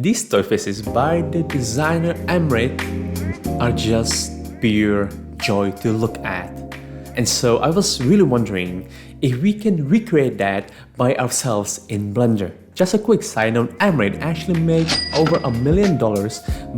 These toy faces by the designer Amrit are just pure joy to look at. And so I was really wondering if we can recreate that by ourselves in Blender. Just a quick side note, Amrit actually made over $1 million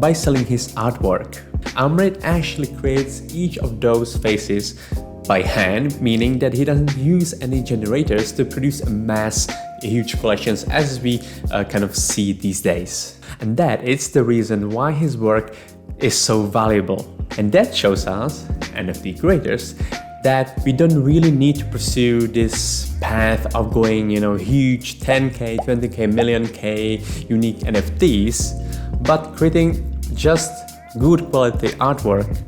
by selling his artwork. Amrit actually creates each of those faces by hand, meaning that he doesn't use any generators to produce a mass huge collections as we kind of see these days. And that is the reason why his work is so valuable. And that shows us, NFT creators, that we don't really need to pursue this path of going, huge 10k, 20k, million k unique NFTs, but creating just good quality artwork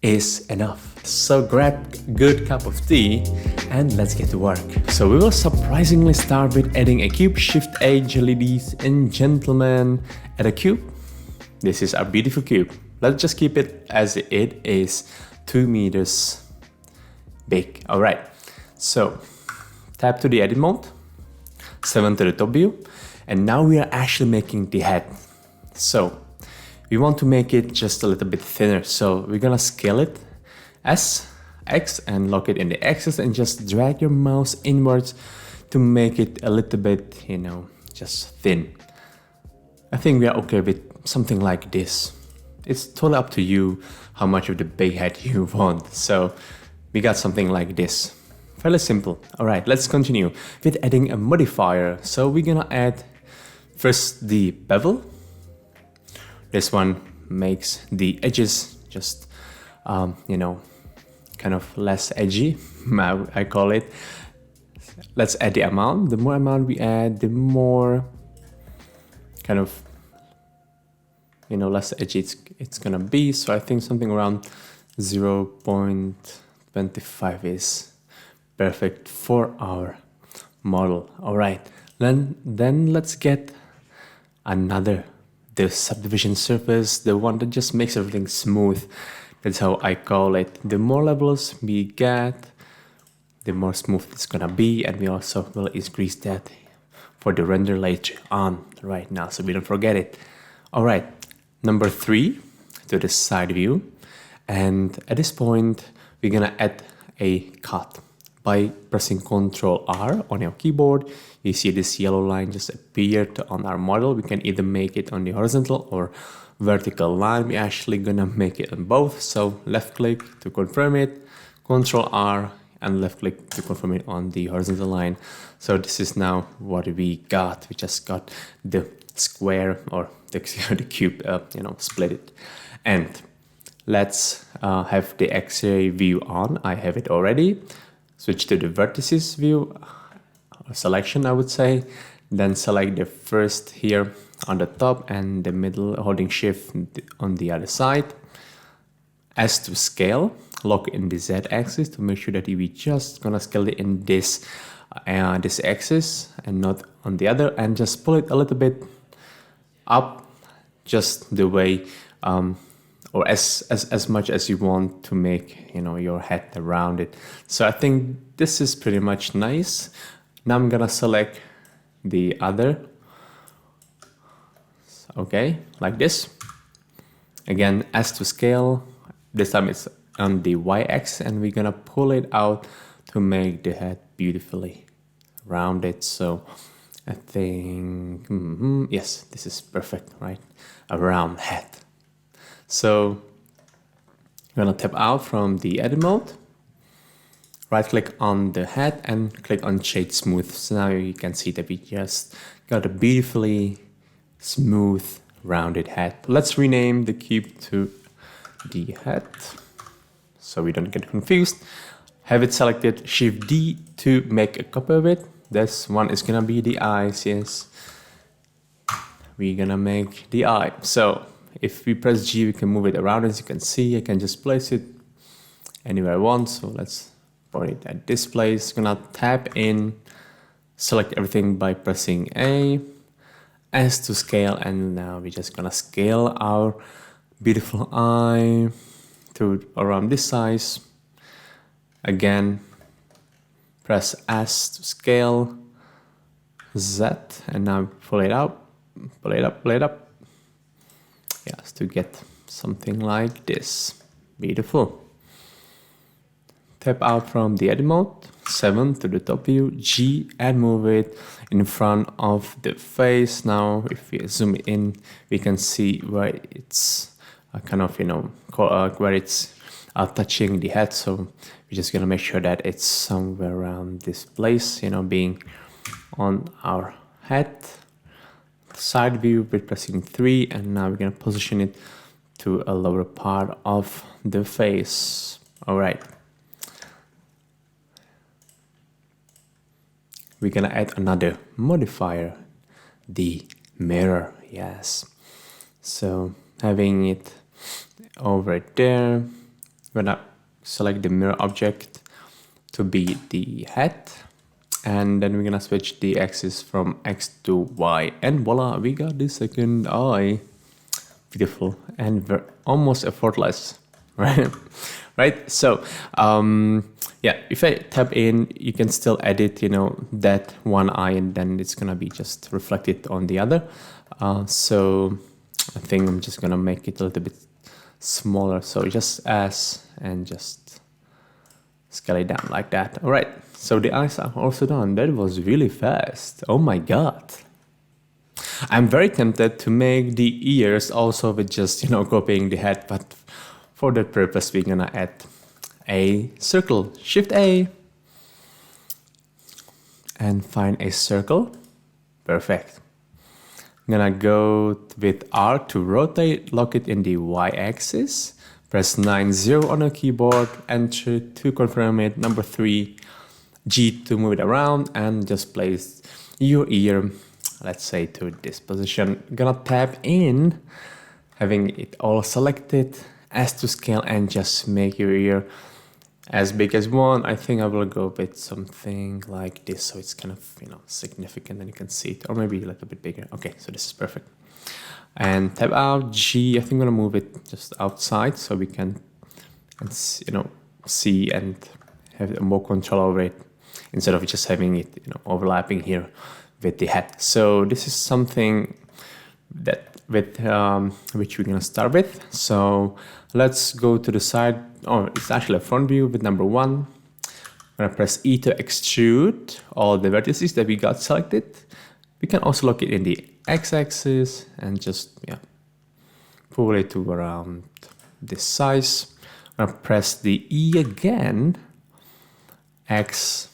is enough. So grab a good cup of tea and let's get to work. So we will surprisingly start with adding a cube. Shift A, ladies and gentlemen, add a cube. This is our beautiful cube. Let's just keep it as it is, 2 meters big. Alright, so tap to the edit mode, 7 to the top view, and now we are actually making the head. So we want to make it just a little bit thinner, so we're gonna scale it as X and lock it in the axis and just drag your mouse inwards to make it a little bit, just thin. I think we are okay with something like this. It's totally up to you how much of the big head you want. So we got something like this. Fairly simple. Alright, let's continue with adding a modifier. So we're gonna add first the bevel. This one makes the edges just, kind of less edgy, I call it. Let's add the amount. The more amount we add, the more kind of, less edgy it's gonna be. So I think something around 0.25 is perfect for our model. All right, then let's get the subdivision surface, the one that just makes everything smooth. That's how I call it. The more levels we get, the more smooth it's gonna be, and we also will increase that for the render later on right now, so we don't forget it. All right, number 3 to the side view, and at this point we're gonna add a cut. By pressing Ctrl R on your keyboard, you see this yellow line just appeared on our model. We can either make it on the horizontal or vertical line. We're actually gonna make it on both. So left click to confirm it, Ctrl R, and left click to confirm it on the horizontal line. So this is now what we got. We just got the square or the cube, split it. And let's have the X-ray view on. I have it already. Switch to the vertices view, selection I would say, then select the first here on the top and the middle, holding shift on the other side. As to scale, lock in the Z axis to make sure that we just gonna scale it in this axis and not on the other, and just pull it a little bit up, just the way or as much as you want to make your head around it. So I think this is pretty much nice. Now I'm gonna select the other, okay, like this. Again, as to scale, this time it's on the y-axis, and we're gonna pull it out to make the head beautifully rounded. So I think yes, this is perfect, right? A round head. So I'm gonna tap out from the edit mode, right click on the head and click on shade smooth. So now you can see that we just got a beautifully smooth rounded head. Let's rename the cube to the head so we don't get confused. Have it selected, Shift D to make a copy of it. This one is gonna be the eyes, yes. We're gonna make the eye. So if we press G, we can move it around. As you can see, I can just place it anywhere I want. So let's put it at this place. Gonna tap in, select everything by pressing A, as to scale, and now we're just gonna scale our beautiful eye to around this size. Again, press S to scale, Z, and now pull it out. Pull it up. Yes, to get something like this. Beautiful. Tap out from the edit mode, 7 to the top view, G, and move it in front of the face. Now, if we zoom in, we can see where it's kind of, where it's touching the head. So we're just gonna make sure that it's somewhere around this place, being on our head. Side view with pressing 3, and now we're gonna position it to a lower part of the face. All right. We're gonna add another modifier, the mirror. Yes. So having it over there, we're gonna select the mirror object to be the head, and then we're gonna switch the axis from X to Y, and voila, we got the second eye. Beautiful, and we're almost effortless, right? Right. So yeah, if I tap in, you can still edit, that one eye, and then it's gonna be just reflected on the other. So I think I'm just gonna make it a little bit smaller. So just and just scale it down like that. All right. So the eyes are also done. That was really fast. Oh my God. I'm very tempted to make the ears also with just, copying the head, but for that purpose, we're gonna add a circle. Shift A and find a circle. Perfect. I'm gonna go with R to rotate, lock it in the Y axis. Press 9-0 on the keyboard, enter to confirm it, number 3, G to move it around, and just place your ear, let's say, to this position. Gonna tap in, having it all selected, as to scale, and just make your ear as big as one. I think I will go with something like this, so it's kind of, significant and you can see it, or maybe a little bit bigger. Okay, so this is perfect. And tap out, G, I think I'm gonna move it just outside so we can, see and have more control over it, instead of just having it, overlapping here with the head. So this is something that which we're gonna start with. So let's go to the side. Oh, it's actually a front view with number 1. I'm gonna press E to extrude all the vertices that we got selected. We can also lock it in the X-axis and just pull it to around this size. I'm gonna press the E again, X,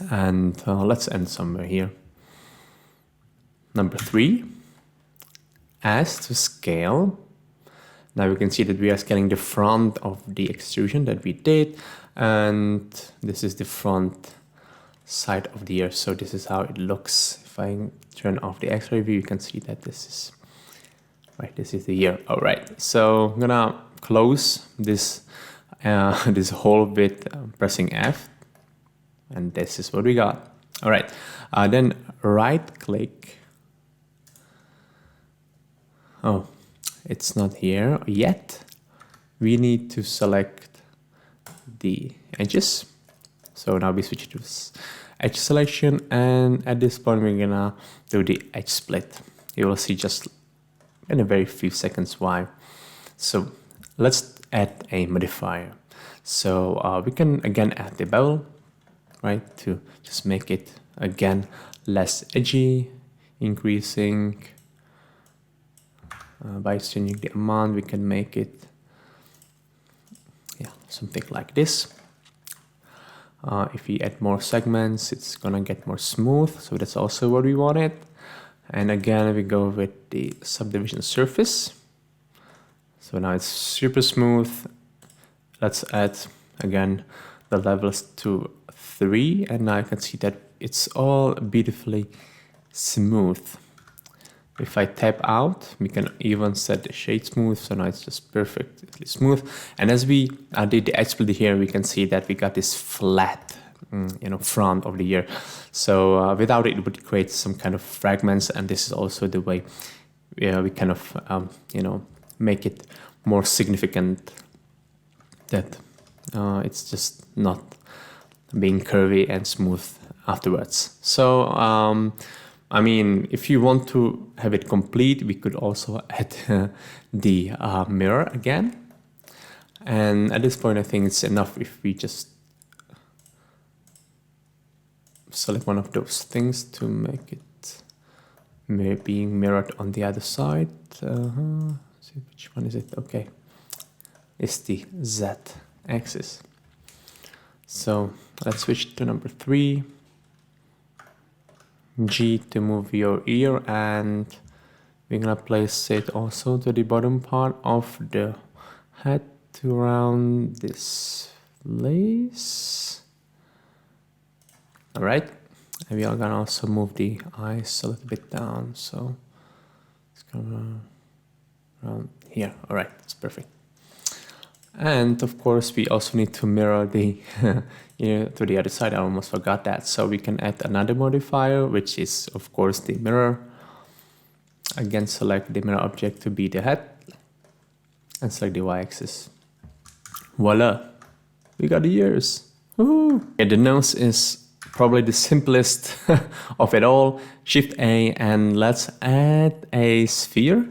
and let's end somewhere here. Number 3, as to scale. Now we can see that we are scaling the front of the extrusion that we did, and this is the front side of the ear. So this is how it looks. If I turn off the X-ray view, you can see that this is right. This is the ear. All right. So I'm gonna close this this hole with pressing F, and this is what we got. All right. Then right click. Oh, it's not here yet. We need to select the edges. So now we switch to edge selection, and at this point we're gonna do the edge split. You will see just in a very few seconds why. So let's add a modifier. So we can again add the bevel, right, to just make it again less edgy, increasing by changing the amount. We can make it something like this. If we add more segments, it's gonna get more smooth, so that's also what we wanted. And again, we go with the subdivision surface. So now it's super smooth. Let's add again the levels to 3, and now you can see that it's all beautifully smooth. If I tap out, we can even set the shade smooth, so now it's just perfectly smooth. And as we did the edge split here, we can see that we got this flat, front of the ear. So without it, it would create some kind of fragments, and this is also the way we kind of, make it more significant that it's just not being curvy and smooth afterwards. So I mean, if you want to have it complete, we could also add the mirror again. And at this point, I think it's enough if we just select one of those things to make it being mirrored on the other side. See which one is it? Okay, it's the Z axis. So let's switch to number 3. G to move your ear, and we're gonna place it also to the bottom part of the head to around this place. All right, and we are gonna also move the eyes a little bit down, so it's gonna around here. All right, that's perfect. And of course, we also need to mirror the to the other side. I almost forgot that. So we can add another modifier, which is of course the mirror. Again, select the mirror object to be the head and select the y-axis. Voila, we got the ears. Woohoo! Yeah, the nose is probably the simplest of it all. Shift A and let's add a sphere.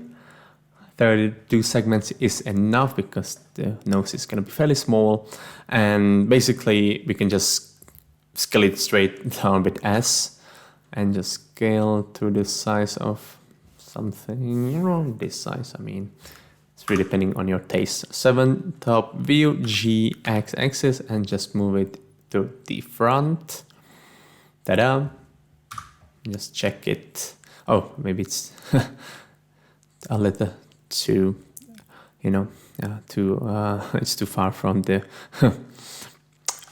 32 segments is enough because the nose is going to be fairly small, and basically we can just scale it straight down with S and just scale to the size of something around this size. I mean, it's really depending on your taste. 7 top view, G x-axis, and just move it to the front. Ta-da! Just check it. Oh, maybe it's a little too, it's too far from the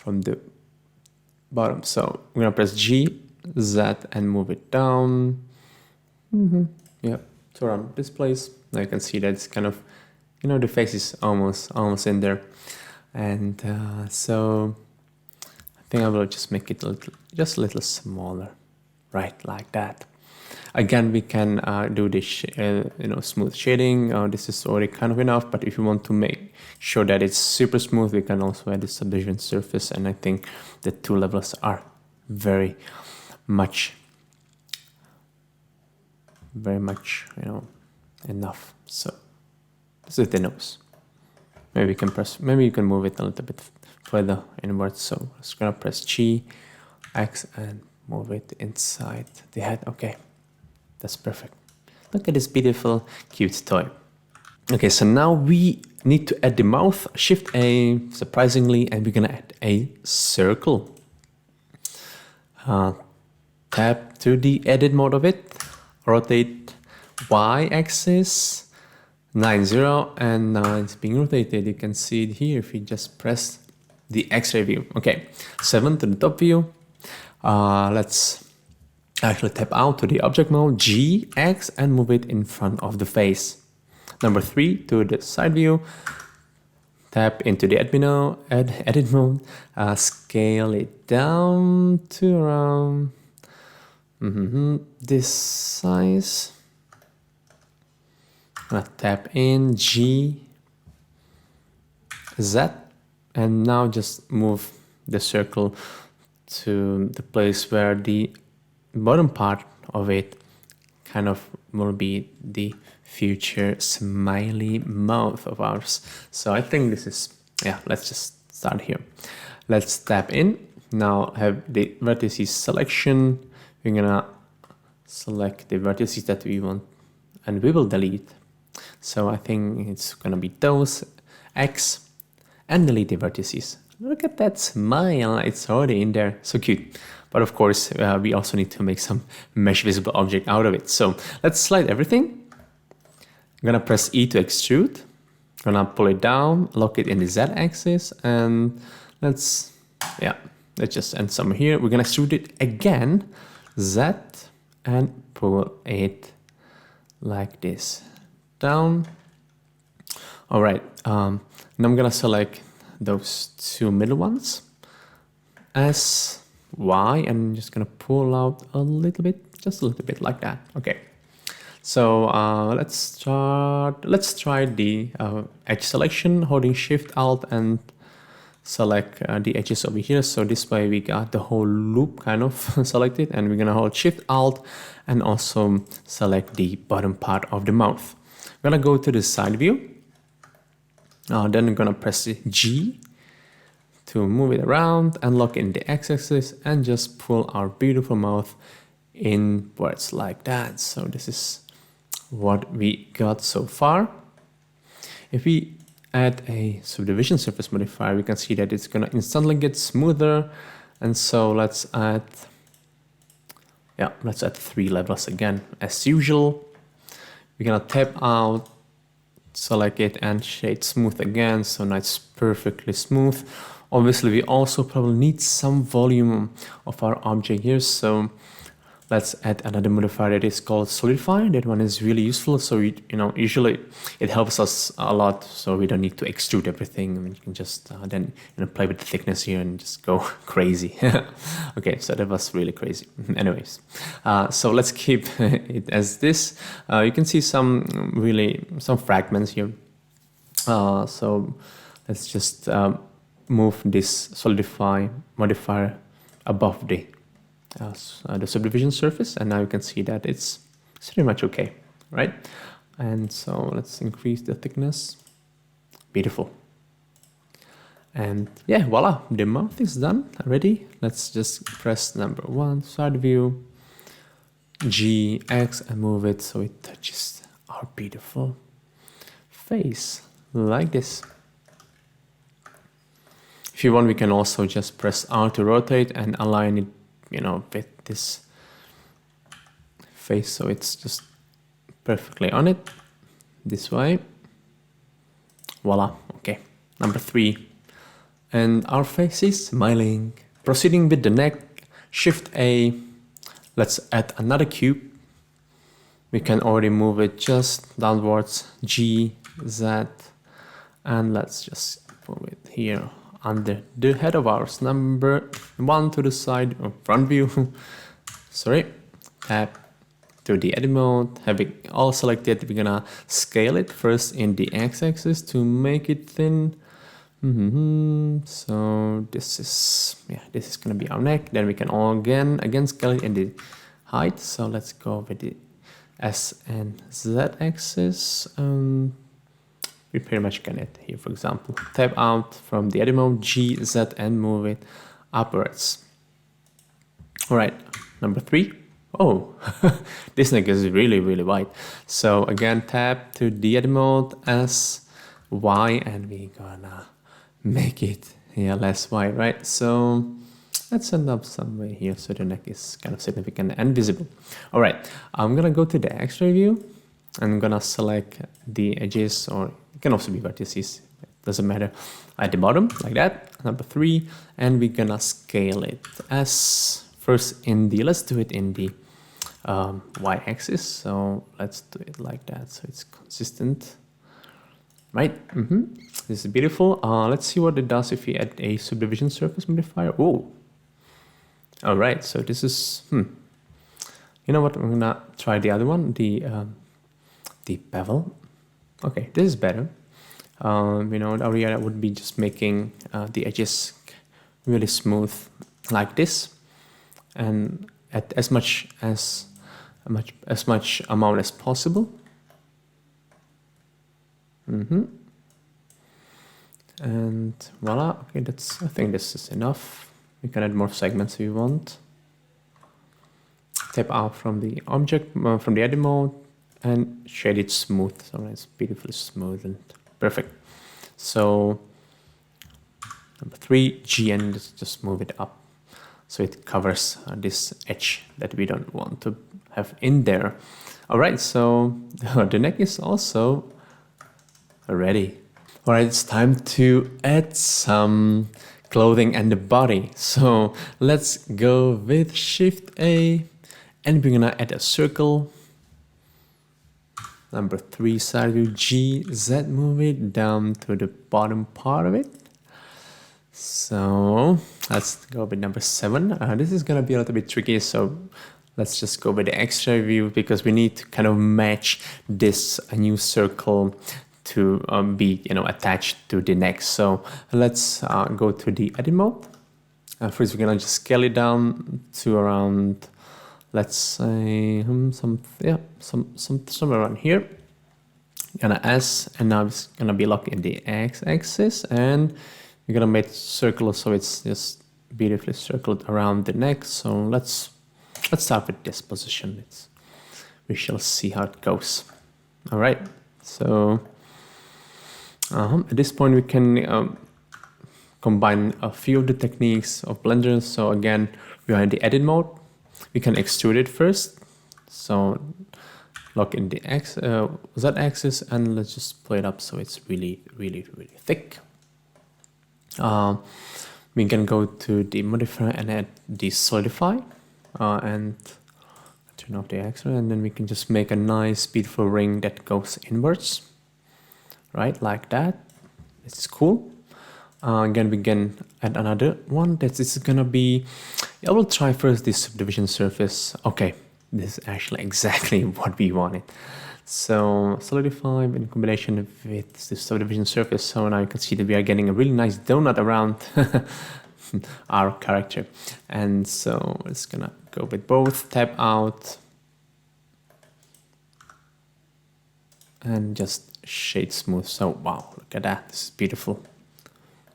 from the bottom. So we're gonna press G, Z, and move it down. Yeah, to around this place. Now you can see that it's kind of, the face is almost in there, and so I think I will just make it just a little smaller, right, like that. Again, we can do this, smooth shading. This is already kind of enough, but if you want to make sure that it's super smooth, we can also add the subdivision surface, and I think the 2 levels are very much, enough. So this is the nose. Maybe you can move it a little bit further inwards. So I'm just gonna press G, X, and move it inside the head. Okay. That's perfect. Look at this beautiful, cute toy. Okay, so now we need to add the mouth. Shift A, surprisingly, and we're gonna add a circle. Tap to the edit mode of it. Rotate y-axis 90, and now it's being rotated. You can see it here if you just press the X-ray view. Okay, 7 to the top view. Let's actually tap out to the object mode, G, X, and move it in front of the face. Number 3 to the side view. Tap into the edit mode, scale it down to around this size. Tap in G, Z, and now just move the circle to the place where the bottom part of it kind of will be the future smiley mouth of ours. So I think this is, let's just start here. Let's tap in. Now have the vertices selection. We're gonna select the vertices that we want, and we will delete. So I think it's gonna be those, X, and delete the vertices. Look at that smile, it's already in there, so cute. But of course, we also need to make some mesh visible object out of it. So let's slide everything. I'm gonna press E to extrude. Gonna pull it down, lock it in the Z axis, and let's just end somewhere here. We're gonna extrude it again, Z, and pull it like this down. All right, now I'm gonna select those 2 middle ones, S, Y, and I'm just gonna pull out a little bit, just a little bit like that. Okay, so let's try the edge selection, holding Shift, Alt, and select the edges over here. So this way we got the whole loop kind of selected, and we're gonna hold Shift Alt and also select the bottom part of the mouth. We're gonna go to the side view. Then we're gonna press G to move it around and lock in the x-axis and just pull our beautiful mouth inwards like that. So this is what we got so far. If we add a subdivision surface modifier, we can see that it's gonna instantly get smoother. And so let's add 3 levels again. As usual, we're gonna tap out, select it and shade smooth again. So now it's perfectly smooth. Obviously, we also probably need some volume of our object here. So let's add another modifier that is called solidify. That one is really useful. So usually it helps us a lot. So we don't need to extrude everything. I mean, you can just then play with the thickness here and just go crazy. Okay, so that was really crazy. Anyways, so let's keep it as this. You can see some fragments here. So let's just move this solidify modifier above the subdivision surface, and now you can see that it's pretty much okay, right? And so let's increase the thickness. Beautiful. And yeah, voila, the mouth is done already. Let's just press number 1, side view, G, X, and move it so it touches our beautiful face like this. If you want, we can also just press R to rotate and align it, with this face, so it's just perfectly on it this way. Voila. Okay, number 3, and our face is smiling. Proceeding with the neck, Shift A. Let's add another cube. We can already move it just downwards, G, Z, and let's just move it here under the head of ours. Number 1 to the side, or front view. Sorry. Tap to the edit mode. Having all selected, we're gonna scale it first in the x-axis to make it thin. So this is gonna be our neck. Then we can again scale it in the height. So let's go with the S and Z axis. We pretty much can it here, for example. Tap out from the edit mode, G, Z, and move it upwards. All right, number 3. Oh, this neck is really, really wide. So again, tap to the edit mode, S, Y, and we're gonna make it less wide, right? So let's end up somewhere here so the neck is kind of significant and visible. All right, I'm gonna go to the X-ray view. I'm gonna select the edges, or it can also be vertices, it doesn't matter, at the bottom like that, number 3, and we're gonna scale it as first let's do it in the y-axis. So let's do it like that so it's consistent, right? This is beautiful. Let's see what it does if we add a subdivision surface modifier. Oh, all right, so this is you know what, I'm gonna try the other one, the bevel. Okay, this is better. Area would be just making the edges really smooth like this, and at as much amount as possible. And voila. Okay, I think this is enough. We can add more segments if you want. Tap out from the object, from the edit mode, and shade it smooth, so it's beautifully smooth and perfect. So number 3, G, and just move it up so it covers this edge that we don't want to have in there. All right, so the neck is also ready. All right, it's time to add some clothing and the body. So let's go with Shift A, and we're gonna add a circle. Number 3, side view, G, Z, move it down to the bottom part of it. So let's go with number 7. This is gonna be a little bit tricky, so let's just go with the X-ray view because we need to kind of match this new circle to be attached to the neck. So let's go to the edit mode. First, we're gonna just scale it down to around, let's say somewhere around here. Gonna S, and now it's gonna be locked in the X-axis, and we're gonna make circle so it's just beautifully circled around the neck. So let's start with this position. We shall see how it goes. All right. So at this point we can combine a few of the techniques of Blender. So again, we are in the edit mode. We can extrude it first. So lock in the Z-axis, and let's just play it up so it's really thick. We can go to the modifier and add the solidify and turn off the X-ray, and then we can just make a nice beautiful ring that goes inwards, right, like that. This is cool. Again, we can add another one. That is gonna be, I will try first this subdivision surface. Okay, this is actually exactly what we wanted. So solidify in combination with the subdivision surface. So now you can see that we are getting a really nice donut around our character. And so it's gonna go with both, tap out, and just shade smooth. So wow, look at that, this is beautiful.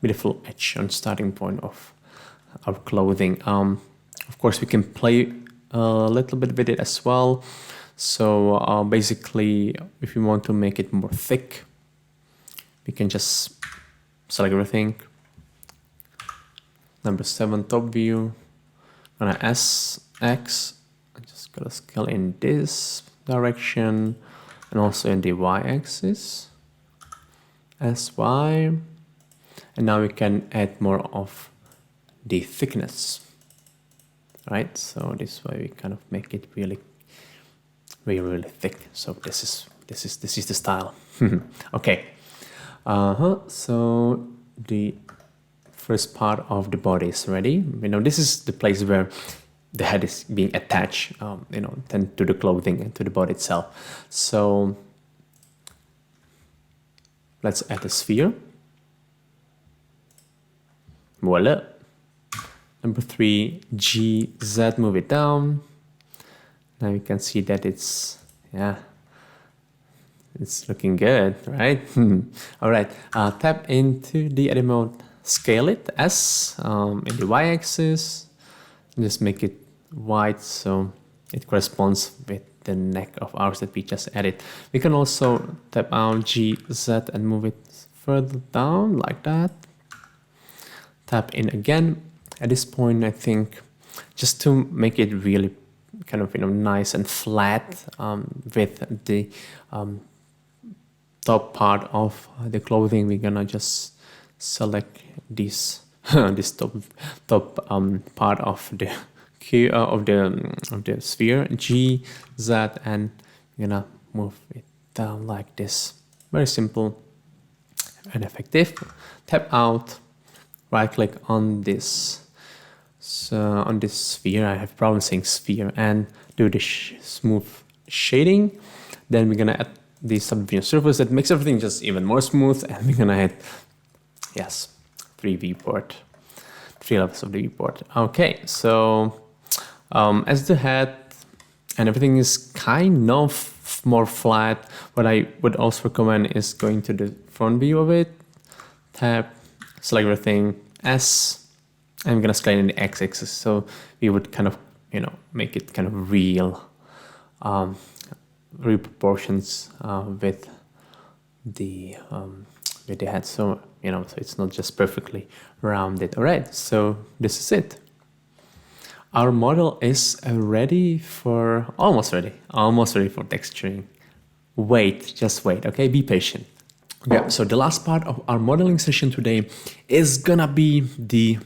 Beautiful edge on starting point of our clothing. Of course, we can play a little bit with it as well. So basically, if we want to make it more thick, we can just select everything. Number 7 top view. Gonna SX. I'm just gonna scale in this direction and also in the Y-axis. SY. And now we can add more of the thickness, right? So this way we kind of make it really thick. So this is the style. Okay. So the first part of the body is ready. This is the place where the head is being attached, then to the clothing and to the body itself. So let's add a sphere. Voila. Number 3, G, Z, move it down. Now you can see that it's looking good, right? All right, tap into the edit mode, scale it S in the Y-axis, just make it wide so it corresponds with the neck of ours that we just added. We can also tap out G, Z and move it further down like that. Tap in again. At this point, I think just to make it really kind of nice and flat with the top part of the clothing, we're gonna just select this this top part of the sphere, G, Z, and we're gonna move it down like this. Very simple and effective. Tap out. Right click on this. So on this sphere, I have problems saying sphere, and do the smooth shading. Then we're gonna add the subdivision surface that makes everything just even more smooth, and we're gonna add 3 levels of the viewport. Okay, so as the head and everything is kind of more flat, what I would also recommend is going to the front view of it. Tap, select everything, S, and I'm gonna scale in the X-axis, so we would kind of make it kind of real proportions with the head, so so it's not just perfectly rounded. All right, so this is it. Our model is ready for almost ready for texturing. Just wait, okay? Be patient. Okay, so the last part of our modeling session today is gonna be the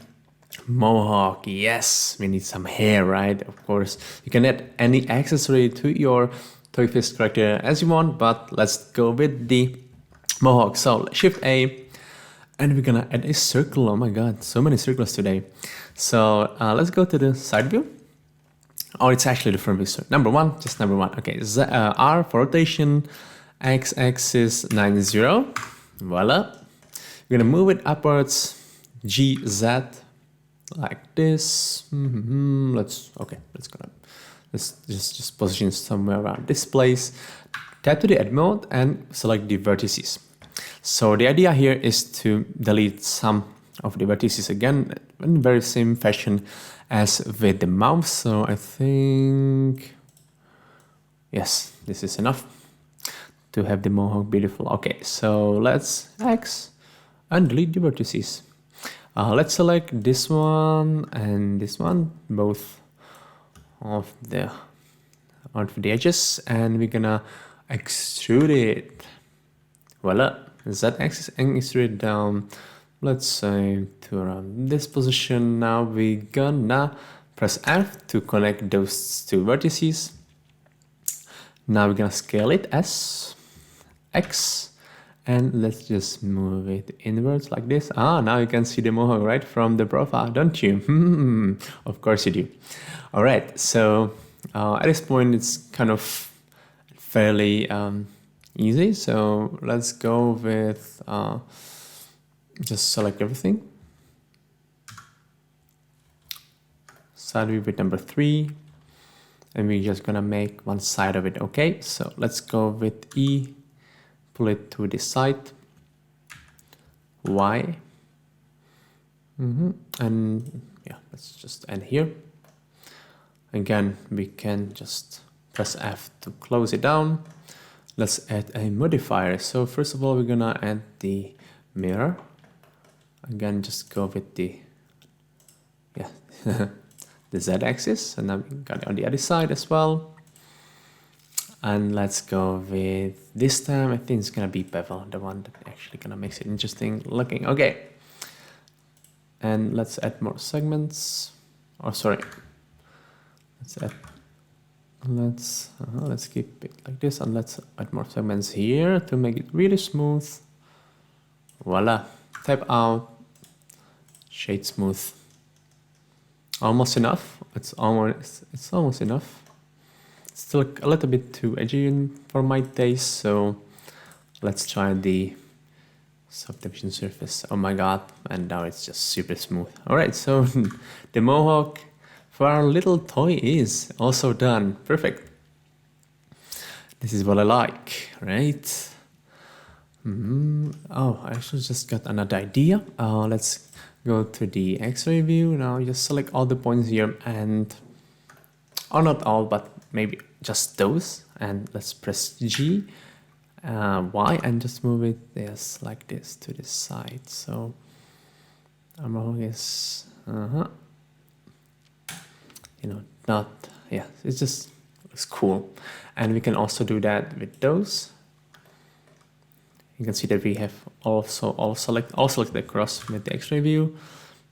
Mohawk. Yes, we need some hair, right? Of course, you can add any accessory to your TOY FACE character as you want, but let's go with the Mohawk. So Shift A, and we're gonna add a circle. Oh my god, so many circles today. So let's go to the side view. Oh, it's actually the front view. So number one. Okay, R for rotation, x-axis 90. Voila. We're gonna move it upwards, GZ, like this. Let's just position somewhere around this place. Tap to the edit mode and select the vertices. So the idea here is to delete some of the vertices again in very same fashion as with the mouse. So I think, yes, this is enough to have the Mohawk beautiful. Okay, so let's X and delete the vertices. Let's select this one and this one, both of the edges, and we're gonna extrude it. Voila, Z-axis and extrude it down. Let's say to around this position. Now we're gonna press F to connect those two vertices. Now we're gonna scale it as X, and let's just move it inwards like this. Now you can see the Mohawk right from the profile, don't you? Of course you do. All right, so at this point it's kind of fairly easy. So let's go with just select everything. Start with number 3, and we're just gonna make one side of it. Okay, so let's go with E, pull it to the side, Y, and yeah, let's just end here. Again, we can just press F to close it down. Let's add a modifier. So first of all, we're gonna add the mirror. Again, just go with the the Z-axis, and now we got it on the other side as well. And let's go with, this time I think it's gonna be bevel, the one that actually gonna makes it interesting looking. Okay, and let's add more segments. Oh, sorry. Let's keep it like this, and let's add more segments here to make it really smooth. Voila. Tap out, shade smooth. Almost enough. It's almost enough. Still a little bit too edgy for my taste, so let's try the subdivision surface. Oh my god, and now it's just super smooth. All right, so the Mohawk for our little toy is also done. Perfect. This is what I like, right? Oh, I actually just got another idea. Let's go to the X-ray view. Now just select all the points here, and or not all, but maybe just those, and let's press G, Y, and just move it like this to the side. So Mohawk is it just looks cool. And we can also do that with those. You can see that we have also all selected across with the X-ray view,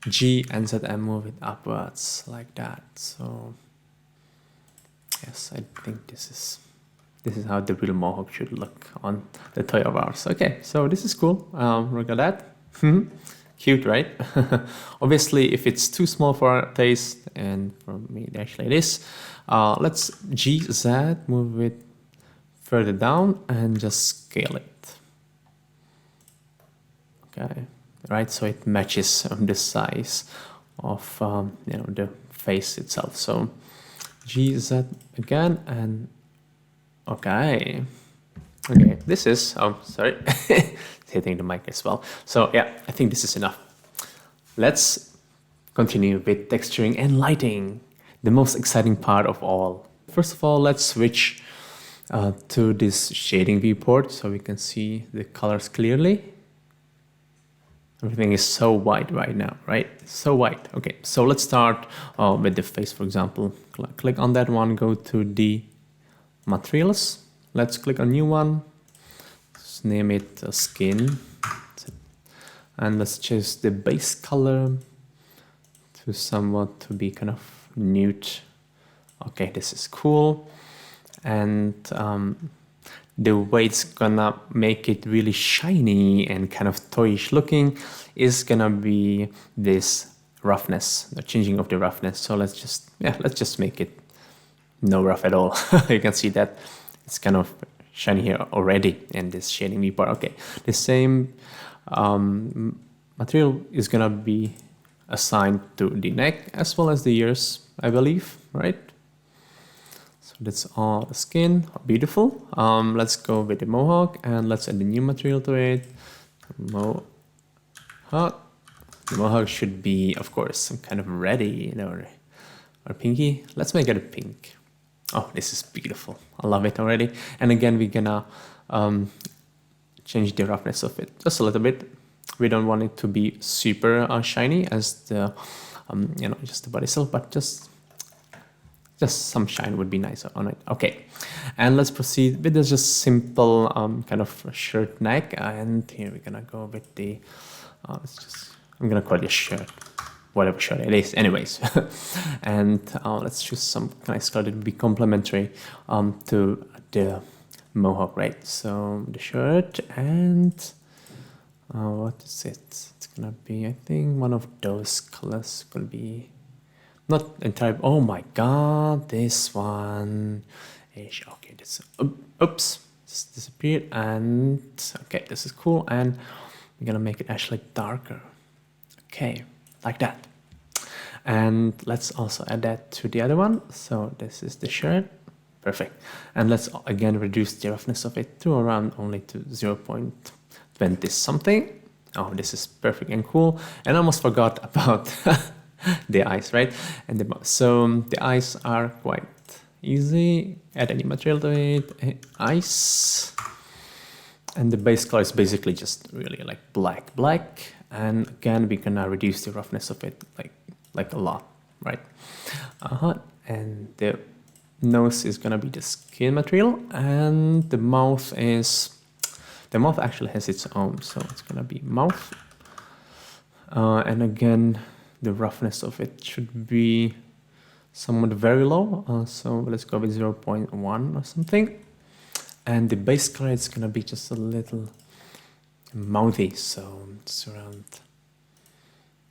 G and Z, and move it upwards like that. So yes, I think this is how the real Mohawk should look on the toy of ours. Okay, so this is cool. Look at that. Cute, right? Obviously, if it's too small for our taste, and for me actually it is, let's GZ, move it further down and just scale it. Okay, right, so it matches the size of the face itself. So GZ again, and okay, this is, sorry, hitting the mic as well. So yeah, I think this is enough. Let's continue with texturing and lighting, the most exciting part of all. First of all, let's switch to this shading viewport so we can see the colors clearly. Everything is so white right now, right? So white. Okay, so let's start with the face, for example. Click on that one, go to the materials. Let's click on new one. Let's name it skin. And let's choose the base color to somewhat to be kind of nude. Okay, this is cool. And the way it's gonna make it really shiny and kind of toyish looking is gonna be this roughness, the changing of the roughness. So let's just make it no rough at all. You can see that it's kind of shiny here already in this shading viewport. Okay, the same material is gonna be assigned to the neck as well as the ears, I believe, right? So that's all the skin. Beautiful. Let's go with the mohawk and let's add the new material to it. Mohawk. The mohawk should be, of course, some kind of reddy, or pinky. Let's make it a pink. Oh, this is beautiful. I love it already. And again, we're gonna change the roughness of it just a little bit. We don't want it to be super shiny as the, just the body itself, but just some shine would be nice on it. Okay, and let's proceed with this just simple kind of shirt neck. And here we're gonna go with the, I'm gonna call it a shirt, whatever shirt it is, anyways. And let's choose some nice color that would be complementary to the mohawk, right? So the shirt and what is it? It's gonna be, I think, one of those colors could be not entirely. Oh my god, this one. Okay, this. Oops, this disappeared. And okay, this is cool. And we're gonna make it actually darker. Okay, like that. And let's also add that to the other one. So this is the shirt. Perfect. And let's again reduce the roughness of it to around only to 0.20 something. Oh, this is perfect and cool. And I almost forgot about the eyes, right? And so the eyes are quite easy. Add any material to it. Eyes. And the base color is basically just really like black. And again, we're gonna reduce the roughness of it like a lot, right? And the nose is gonna be the skin material, and the mouth actually has its own, so it's gonna be mouth. And again, the roughness of it should be somewhat very low, so let's go with 0.1 or something. And the base color is gonna be just a little mouthy, so it's around,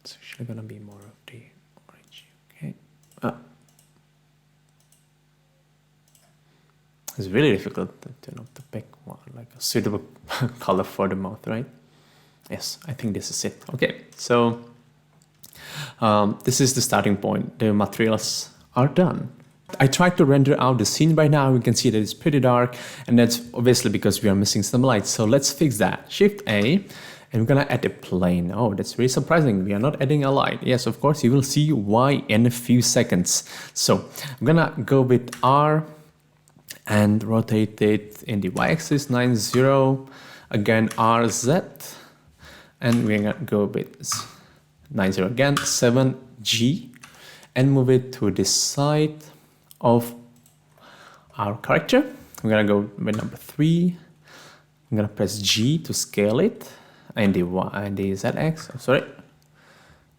it's actually gonna be more of the orange. Okay. It's really difficult to pick one, like a suitable color for the mouth, right? Yes, I think this is it. Okay, so this is the starting point. The materials are done. I tried to render out the scene right now. You can see that it's pretty dark, and that's obviously because we are missing some light. So let's fix that. Shift A, and we're gonna add a plane. Oh, that's really surprising. We are not adding a light. Yes, of course, you will see why in a few seconds. So I'm gonna go with R and rotate it in the y-axis 90, again RZ, and we're gonna go with 90 again, 7G, and move it to the side of our character. We're gonna go with number 3. I'm gonna press G to scale it, and the Y and the ZX. Oh, sorry.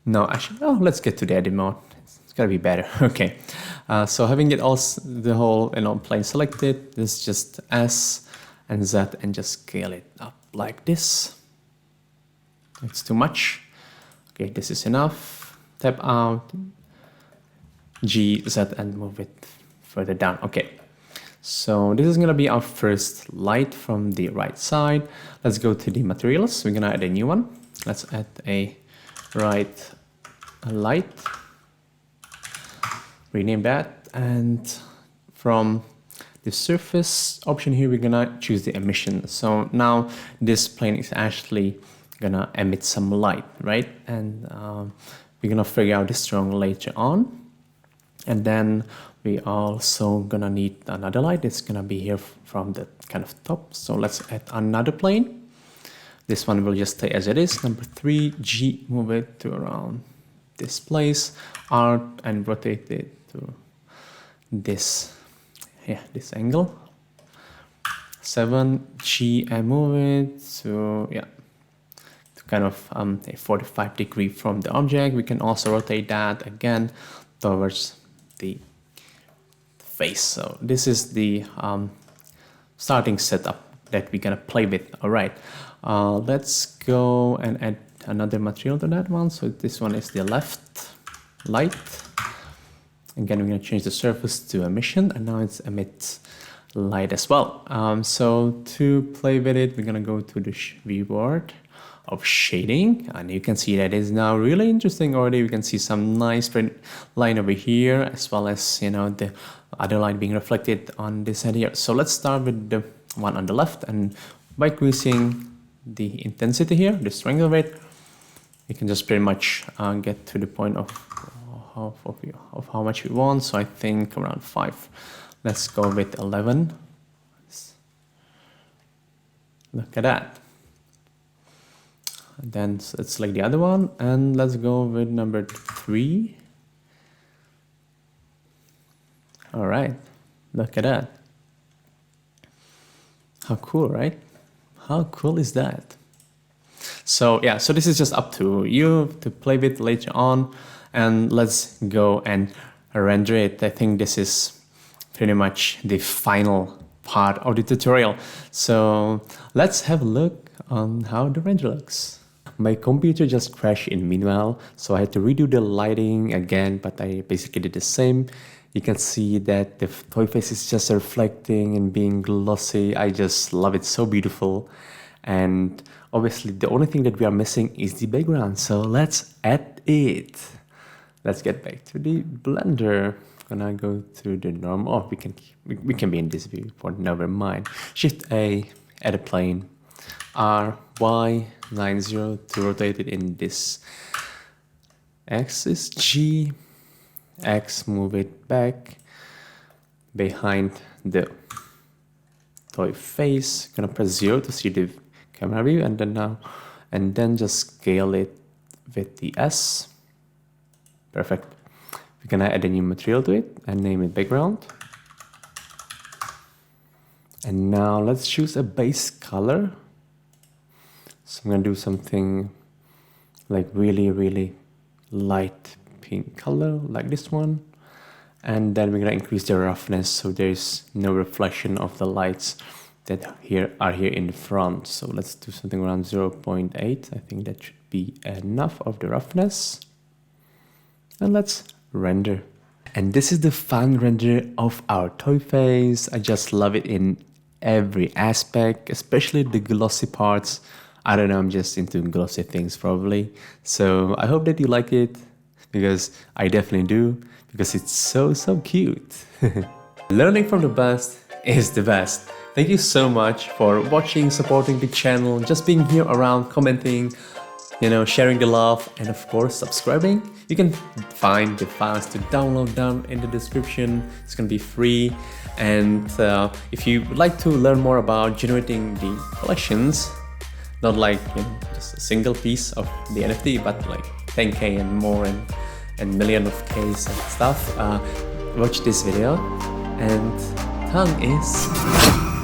No, actually, let's get to the edit mode. It's gonna be better. Okay. So having it all, the whole plane selected, this just S and Z, and just scale it up like this. It's too much. Okay, this is enough. Tap out, G, Z, and move it further down. Okay, so this is gonna be our first light from the right side. Let's go to the materials. We're gonna add a new one. Let's add a right light. Rename that, and from the surface option here, we're gonna choose the emission. So now this plane is actually gonna emit some light, right? And we're gonna figure out the strong later on. And then we also gonna need another light. It's gonna be here from the kind of top. So let's add another plane. This one will just stay as it is. Number 3, G, move it to around this place. R, and rotate it to this, this angle. 7G, and move it to, to kind of a 45 degree from the object. We can also rotate that again towards the face. So this is the starting setup that we're gonna play with. All right, let's go and add another material to that one. So this one is the left light. Again, we're gonna change the surface to emission, and now it's emits light as well. So to play with it, we're gonna go to the viewport of shading, and you can see that is now really interesting already. We can see some nice line over here, as well as, you know, the other light being reflected on this side here. So let's start with the one on the left, and by increasing the intensity here, the strength of it, you can just pretty much get to the point of how much you want. So I think around 5. Let's go with 11. Look at that. And then it's like the other one, and let's go with number 3. All right, look at that. How cool, right? How cool is that? So yeah, so this is just up to you to play with later on, and let's go and render it. I think this is pretty much the final part of the tutorial. So let's have a look on how the render looks. My computer just crashed in meanwhile, so I had to redo the lighting again, but I basically did the same. You can see that the toy face is just reflecting and being glossy. I just love it, so beautiful. And obviously the only thing that we are missing is the background, so let's add it. Let's get back to the Blender. I'm gonna go to the normal. Oh, we can be in this viewport, never mind. Shift A, add a plane. R, Y, 90 to rotate it in this axis. G, X, move it back behind the toy face. Gonna press 0 to see the camera view, and then just scale it with the S. Perfect. We're gonna add a new material to it and name it background. And now let's choose a base color. So I'm gonna do something like really light pink color, like this one. And then we're gonna increase the roughness so there's no reflection of the lights that are here in the front. So let's do something around 0.8. I think that should be enough of the roughness. And let's render. And this is the final render of our toy face. I just love it in every aspect, especially the glossy parts. I don't know, I'm just into glossy things probably. So I hope that you like it, because I definitely do, because it's so cute. Learning from the best is the best. Thank you so much for watching, supporting the channel, just being here around, commenting, you know, sharing the love, and of course subscribing. You can find the files to download down in the description. It's gonna be free. And if you would like to learn more about generating the collections, not like, you know, just a single piece of the NFT, but like 10K and more, and million of Ks and stuff, watch this video. And Thangys.